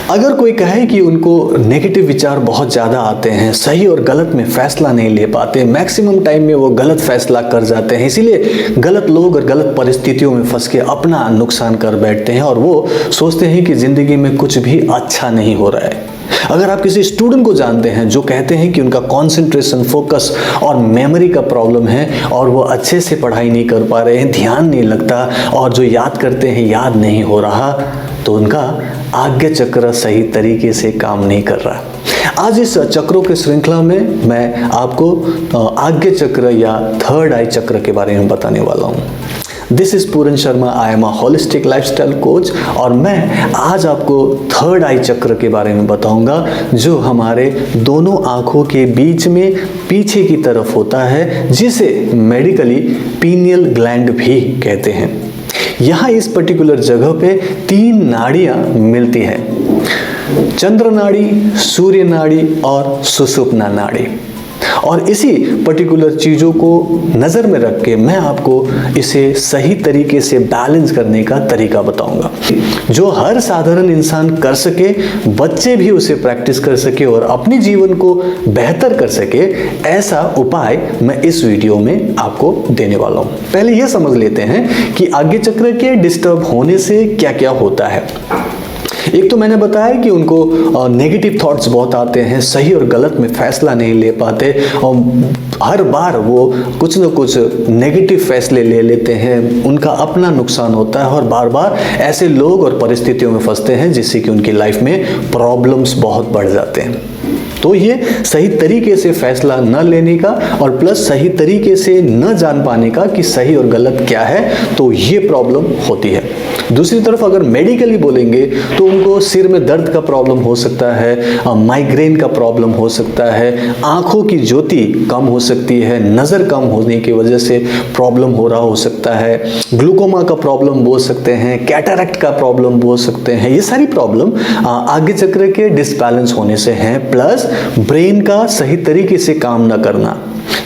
अगर कोई कहे कि उनको नेगेटिव विचार बहुत ज़्यादा आते हैं, सही और गलत में फैसला नहीं ले पाते, मैक्सिमम टाइम में वो गलत फैसला कर जाते हैं, इसीलिए गलत लोग और गलत परिस्थितियों में फंस के अपना नुकसान कर बैठते हैं और वो सोचते हैं कि ज़िंदगी में कुछ भी अच्छा नहीं हो रहा है। अगर आप किसी स्टूडेंट को जानते हैं जो कहते हैं कि उनका कंसंट्रेशन, फोकस और मेमोरी का प्रॉब्लम है और वो अच्छे से पढ़ाई नहीं कर पा रहे हैं, ध्यान नहीं लगता और जो याद करते हैं याद नहीं हो रहा, तो उनका आज्ञा चक्र सही तरीके से काम नहीं कर रहा। आज इस चक्रों के श्रृंखला में मैं आपको आज्ञा चक्र या थर्ड आई चक्र के बारे में बताने वाला हूँ। This is Puran Sharma, I am a holistic lifestyle coach और मैं आज आपको थर्ड आई चक्र के बारे में बताऊंगा जो हमारे दोनों आंखों के बीच में पीछे की तरफ होता है, जिसे मेडिकली पीनियल ग्लैंड भी कहते हैं। यहाँ इस पर्टिकुलर जगह पे 3 नाड़ियाँ मिलती हैं, चंद्र नाड़ी, सूर्य नाड़ी और सुषुम्ना नाड़ी। और इसी पर्टिकुलर चीज़ों को नज़र में रख के मैं आपको इसे सही तरीके से बैलेंस करने का तरीका बताऊंगा, जो हर साधारण इंसान कर सके, बच्चे भी उसे प्रैक्टिस कर सके और अपने जीवन को बेहतर कर सके। ऐसा उपाय मैं इस वीडियो में आपको देने वाला हूं। पहले यह समझ लेते हैं कि आज्ञा चक्र के डिस्टर्ब होने से क्या क्या होता है। एक तो मैंने बताया कि उनको नेगेटिव थॉट्स बहुत आते हैं, सही और गलत में फैसला नहीं ले पाते और हर बार वो कुछ न कुछ नेगेटिव फैसले ले लेते हैं, उनका अपना नुकसान होता है और बार बार ऐसे लोग और परिस्थितियों में फंसते हैं जिससे कि उनकी लाइफ में प्रॉब्लम्स बहुत बढ़ जाते हैं। तो ये सही तरीके से फैसला न लेने का और प्लस सही तरीके से न जान पाने का कि सही और गलत क्या है, तो ये प्रॉब्लम होती है। दूसरी तरफ अगर मेडिकली बोलेंगे तो उनको सिर में दर्द का प्रॉब्लम हो सकता है, माइग्रेन का प्रॉब्लम हो सकता है, आंखों की ज्योति कम हो सकती है, नज़र कम होने की वजह से प्रॉब्लम हो रहा हो सकता है, ग्लूकोमा का प्रॉब्लम बोल सकते हैं, कैटरैक्ट का प्रॉब्लम बोल सकते हैं। ये सारी प्रॉब्लम आज्ञा चक्र के डिसबैलेंस होने से हैं, प्लस ब्रेन का सही तरीके से काम न करना,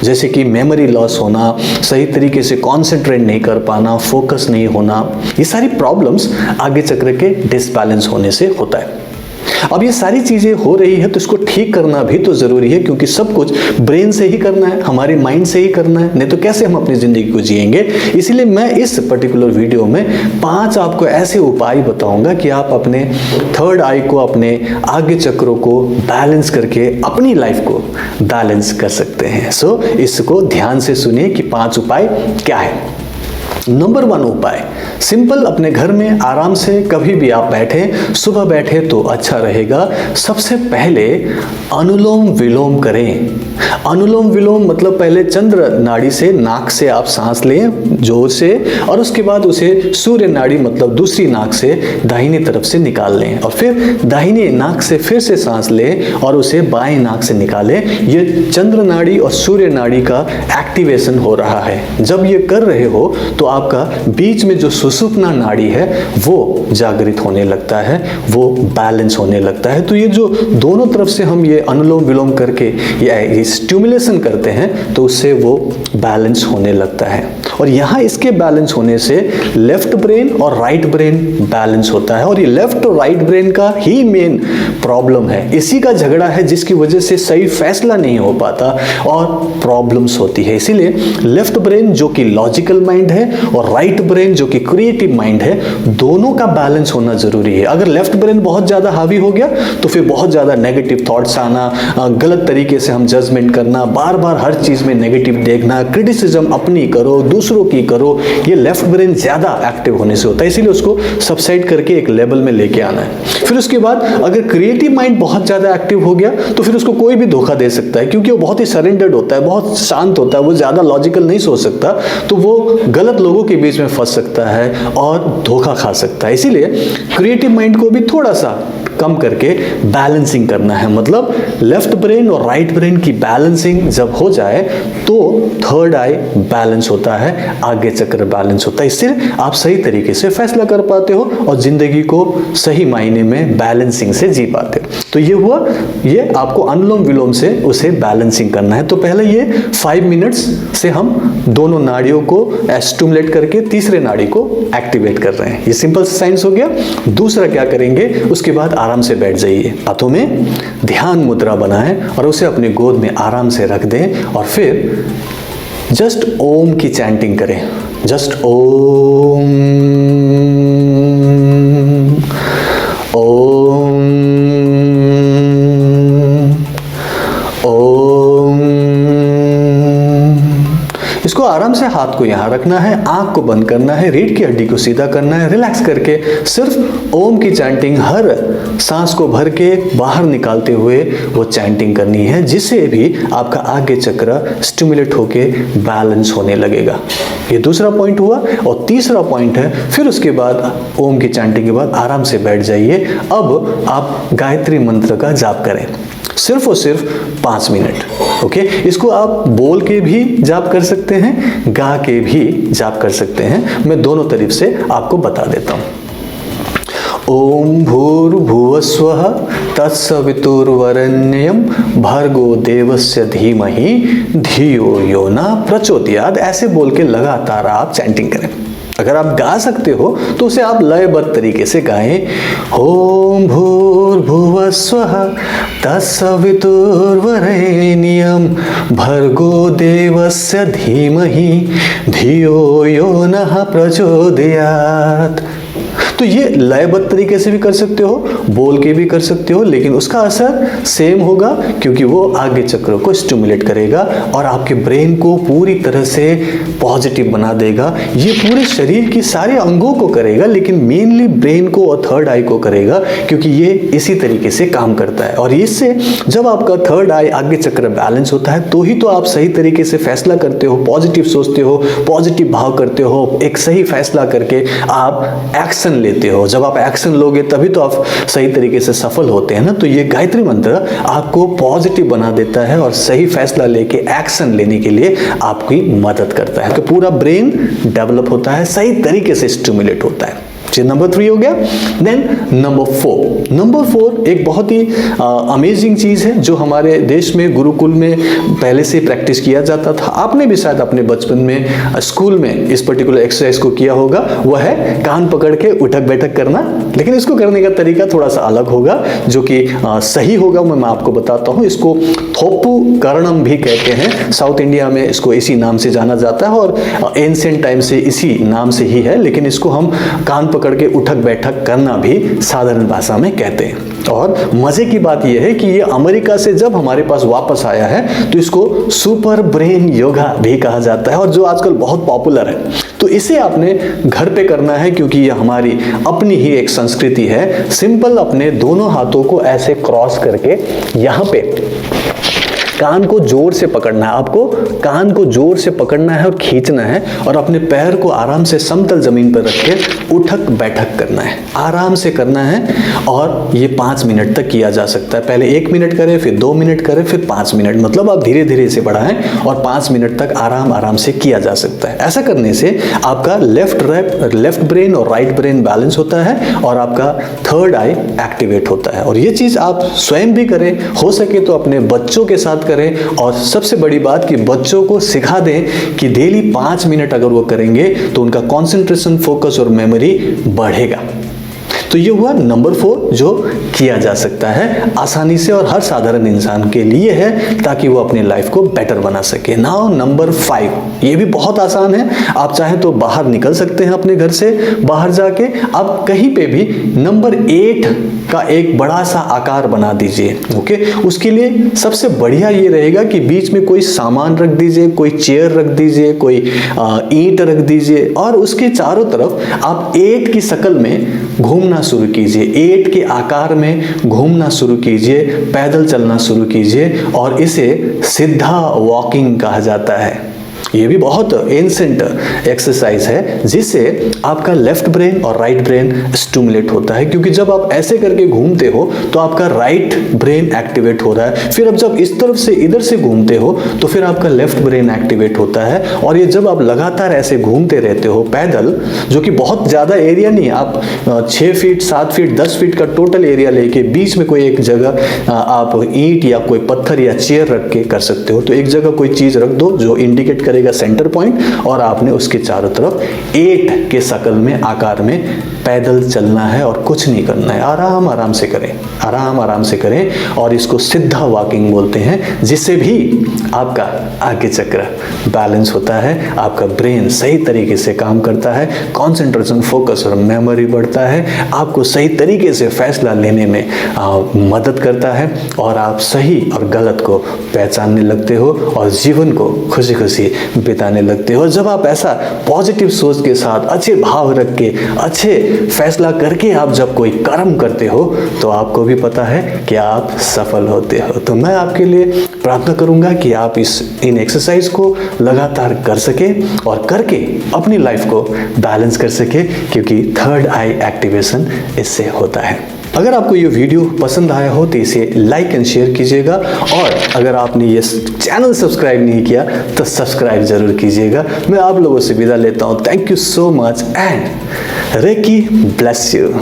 जैसे कि मेमोरी लॉस होना, सही तरीके से कॉन्सेंट्रेट नहीं कर पाना, फोकस नहीं होना, ये सारी प्रॉब्लम्स आज्ञा चक्र के डिसबैलेंस होने से होता है। अब ये सारी चीजें हो रही है तो इसको ठीक करना भी तो जरूरी है, क्योंकि सब कुछ ब्रेन से ही करना है, हमारे माइंड से ही करना है, नहीं तो कैसे हम अपनी जिंदगी को जिएंगे। इसीलिए मैं इस पर्टिकुलर वीडियो में 5 आपको ऐसे उपाय बताऊंगा कि आप अपने थर्ड आई को, अपने आज्ञा चक्रों को बैलेंस करके अपनी लाइफ को बैलेंस कर सकते हैं। सो इसको ध्यान से सुनिए कि 5 उपाय क्या है। नंबर 1 उपाय, सिंपल, अपने घर में आराम से कभी भी आप बैठे, सुबह बैठे तो अच्छा रहेगा। सबसे पहले अनुलोम विलोम करें। अनुलोम विलोम मतलब पहले चंद्र नाड़ी से, नाक से आप सांस लें जोर से और उसके बाद उसे सूर्य नाड़ी मतलब दूसरी नाक से दाहिनी तरफ से निकाल लें और फिर दाहिनी नाक से फिर से सांस लें और उसे बाएं नाक से निकालें। ये चंद्र नाड़ी और सूर्य नाड़ी का एक्टिवेशन हो रहा है। जब ये कर रहे हो तो आपका बीच में जो सुषुम्ना नाड़ी है वो जागृत होने लगता है, वो बैलेंस होने लगता है। तो ये जो दोनों तरफ से हम ये अनुलोम विलोम करके ये स्टिमुलेशन करते हैं तो उससे वो बैलेंस होने लगता है। और यहाँ इसके बैलेंस होने से लेफ्ट ब्रेन और राइट ब्रेन बैलेंस होता है और ये लेफ्ट और राइट ब्रेन का ही मेन प्रॉब्लम है, इसी का झगड़ा है जिसकी वजह से सही फैसला नहीं हो पाता और प्रॉब्लम्स होती है। इसीलिए लेफ्ट ब्रेन जो कि लॉजिकल माइंड है और राइट ब्रेन जो कि क्रिएटिव माइंड है, दोनों का बैलेंस होना जरूरी है। अगर लेफ्ट ब्रेन बहुत ज्यादा हावी हो गया तो फिर बहुत ज्यादा नेगेटिव थॉट्स आना, गलत तरीके से हम जजमेंट करना, बार बार हर चीज में नेगेटिव देखना, क्रिटिसिज्म अपनी करो दूसरों की करो, ये लेफ्ट ब्रेन ज्यादा एक्टिव होने से होता है। इसीलिए उसको सबसाइड करके एक लेवल में लेके आना है। फिर उसके बाद अगर क्रिएटिव माइंड बहुत ज्यादा एक्टिव हो गया तो फिर उसको कोई भी धोखा दे सकता है, क्योंकि वो बहुत ही सरेंडर्ड होता है, बहुत शांत होता है, वो ज्यादा लॉजिकल नहीं सोच सकता, तो वो गलत लोगों के बीच में फंस सकता है और धोखा खा सकता है। इसीलिए क्रिएटिव माइंड को भी थोड़ा सा कम करके बैलेंसिंग करना है। मतलब लेफ्ट ब्रेन और राइट ब्रेन की बैलेंसिंग जब हो जाए तो थर्ड आई बैलेंस होता है, आज्ञा चक्र बैलेंस होता है। इससे आप सही तरीके से फैसला कर पाते हो और जिंदगी को सही मायने में बैलेंसिंग से जी पाते हो। तो ये हुआ, ये आपको अनुलोम विलोम से उसे बैलेंसिंग करना है। तो पहले ये 5 मिनट्स से हम दोनों नाड़ियों को स्टिमुलेट स्टिमुलेट करके तीसरे नाड़ी को एक्टिवेट कर रहे हैं। ये सिंपल साइंस हो गया। दूसरा क्या करेंगे, उसके बाद आराम से बैठ जाइए, हाथों में ध्यान मुद्रा बनाएं और उसे अपने गोद में आराम से रख दें और फिर जस्ट ओम की चैंटिंग करें। जस्ट ओम ओम ओम। इसको आराम से हाथ को यहाँ रखना है, आंख को बंद करना है, रीढ़ की हड्डी को सीधा करना है, रिलैक्स करके सिर्फ ओम की चैंटिंग हर सांस को भर के बाहर निकालते हुए वो चैंटिंग करनी है, जिससे भी आपका आगे चक्र स्टिमुलेट होके बैलेंस होने लगेगा। ये दूसरा पॉइंट हुआ। और तीसरा पॉइंट है, फिर उसके बाद ओम की चैंटिंग के बाद आराम से बैठ जाइए। अब आप गायत्री मंत्र का जाप करें, सिर्फ और सिर्फ 5 मिनट। ओके, इसको आप बोल के भी जाप कर सकते हैं, गा के भी जाप कर सकते हैं। मैं दोनों तरीके से आपको बता देता हूं। ओम भूर्भुवस्वः तत्सवितुर्वरेण्यं भर्गो देवस्य धीमहि धियो यो न प्रचोदयात्। ऐसे बोल के लगातार आप चैंटिंग करें। अगर आप गा सकते हो तो उसे आप लयबद्ध तरीके से गाएं। ओम भूर्भुवस्वः तत्सवितुर्वरेण्यं भर्गो देवस्य धीमहि धियो यो नः प्रचोदयात्। तो ये लयबद्ध तरीके से भी कर सकते हो, बोल के भी कर सकते हो, लेकिन उसका असर सेम होगा क्योंकि वो आगे चक्र को स्टिमुलेट करेगा और आपके ब्रेन को पूरी तरह से पॉजिटिव बना देगा। ये पूरे शरीर की सारे अंगों को करेगा, लेकिन मेनली ब्रेन को और थर्ड आई को करेगा क्योंकि ये इसी तरीके से काम करता है। और इससे जब आपका थर्ड आई आगे चक्र बैलेंस होता है तो ही तो आप सही तरीके से फैसला करते हो, पॉजिटिव सोचते हो, पॉजिटिव भाव करते हो, एक सही फैसला करके आप एक्शन लेते हो। जब आप एक्शन लोगे तभी तो आप सही तरीके से सफल होते हैं ना। तो ये गायत्री मंत्र आपको पॉजिटिव बना देता है और सही फैसला लेके एक्शन लेने के लिए आपकी मदद करता है। तो पूरा ब्रेन डेवलप होता है, सही तरीके से स्टिमुलेट होता है। नंबर 3 हो गया। देन नंबर 4 एक बहुत ही अमेजिंग चीज है जो हमारे देश में गुरुकुल में पहले से प्रैक्टिस किया जाता था। आपने भी शायद अपने बचपन में स्कूल में इस पर्टिकुलर एक्सरसाइज को किया होगा। वह है कान पकड़ के उठक बैठक करना, लेकिन इसको करने का तरीका थोड़ा सा अलग होगा जो कि सही होगा, मैं आपको बताता हूँ। इसको थोपू करणम भी कहते हैं। साउथ इंडिया में इसको इसी नाम से जाना जाता है और एंशिएंट टाइम से इसी नाम से ही है, लेकिन इसको हम कान पकड़ के उठक बैठक करना भी साधारण भाषा में कहते हैं। और मजे की बात यह है कि ये अमेरिका से जब हमारे पास वापस आया है तो इसको सुपर ब्रेन योगा भी कहा जाता है और जो आजकल बहुत पॉपुलर है। तो इसे आपने घर पे करना है क्योंकि ये हमारी अपनी ही एक संस्कृति है। सिंपल अपने दोनों हाथों को ऐसे क्रॉस करके यहाँ पे कान को जोर से पकड़ना है। आपको कान को जोर से पकड़ना है और खींचना है और अपने पैर को आराम से समतल जमीन पर रख के उठक बैठक करना है, आराम से करना है। और ये 5 मिनट तक किया जा सकता है। पहले 1 मिनट करें, फिर 2 मिनट करें, फिर 5 मिनट, मतलब आप धीरे धीरे इसे बढ़ाएं और 5 मिनट तक आराम आराम से किया जा सकता है। ऐसा करने से आपका लेफ्ट ब्रेन और राइट ब्रेन बैलेंस होता है और आपका थर्ड आई एक्टिवेट होता है। और ये चीज आप स्वयं भी करें, हो सके तो अपने बच्चों के साथ करें। और सबसे बड़ी बात कि बच्चों को सिखा दें कि डेली 5 मिनट अगर वो करेंगे तो उनका कंसंट्रेशन, फोकस और मेमोरी बढ़ेगा। तो ये हुआ नंबर 4 जो किया जा सकता है आसानी से और हर साधारण इंसान के लिए है ताकि वो अपनी लाइफ को बेटर बना सके। नाउ नंबर 5, ये भी बहुत आसान है। आप चाहे तो बाहर निकल सकते हैं, अपने घर से बाहर जाके आप कहीं पे भी नंबर 8 का एक बड़ा सा आकार बना दीजिए। ओके, उसके लिए सबसे बढ़िया ये रहेगा कि बीच में कोई सामान रख दीजिए, कोई चेयर रख दीजिए, कोई ईंट रख दीजिए और उसके चारों तरफ आप 8 की शक्ल में घूमना शुरू कीजिए। 8 के आकार में घूमना शुरू कीजिए, पैदल चलना शुरू कीजिए और इसे सिद्धा वॉकिंग कहा जाता है। ये भी बहुत एंशिएंट एक्सरसाइज है जिससे आपका लेफ्ट ब्रेन और राइट ब्रेन स्टिमुलेट होता है, क्योंकि जब आप ऐसे करके घूमते हो तो आपका राइट ब्रेन एक्टिवेट हो रहा है। फिर अब जब इस तरफ से इधर से घूमते हो तो फिर आपका लेफ्ट ब्रेन एक्टिवेट होता है। और ये जब आप लगातार ऐसे घूमते रहते हो पैदल, जो कि बहुत ज़्यादा एरिया नहीं, आप 6 फीट 7 फीट 10 फीट का टोटल एरिया लेके बीच में कोई एक जगह आप ईंट या कोई पत्थर या चेयर रख के कर सकते हो। तो एक जगह कोई चीज़ रख दो जो इंडिकेट करेगा लीजिएगा सेंटर पॉइंट और आपने उसके चारों तरफ 8 के शक्ल में आकार में पैदल चलना है और कुछ नहीं करना है। आराम आराम से करें, आराम आराम से करें और इसको सिद्धा वॉकिंग बोलते हैं, जिससे भी आपका आज्ञा चक्र बैलेंस होता है, आपका ब्रेन सही तरीके से काम करता है, कंसंट्रेशन, फोकस और मेमोरी बढ़ता है, आपको सही तरीके से फैसला लेने में मदद करता है और आप सही और गलत को पहचानने लगते हो और जीवन को खुशी खुशी बिताने लगते हो। जब आप ऐसा पॉजिटिव सोच के साथ, अच्छे भाव रख के, अच्छे फैसला करके आप जब कोई कर्म करते हो तो आपको भी पता है कि आप सफल होते हो। तो मैं आपके लिए प्रार्थना करूंगा कि आप इन एक्सरसाइज को लगातार कर सके और करके अपनी लाइफ को बैलेंस कर सके, क्योंकि थर्ड आई एक्टिवेशन इससे होता है। अगर आपको ये वीडियो पसंद आया हो तो इसे लाइक एंड शेयर कीजिएगा और अगर आपने ये चैनल सब्सक्राइब नहीं किया तो सब्सक्राइब जरूर कीजिएगा। मैं आप लोगों से विदा लेता हूँ। Thank you so much and reiki bless you.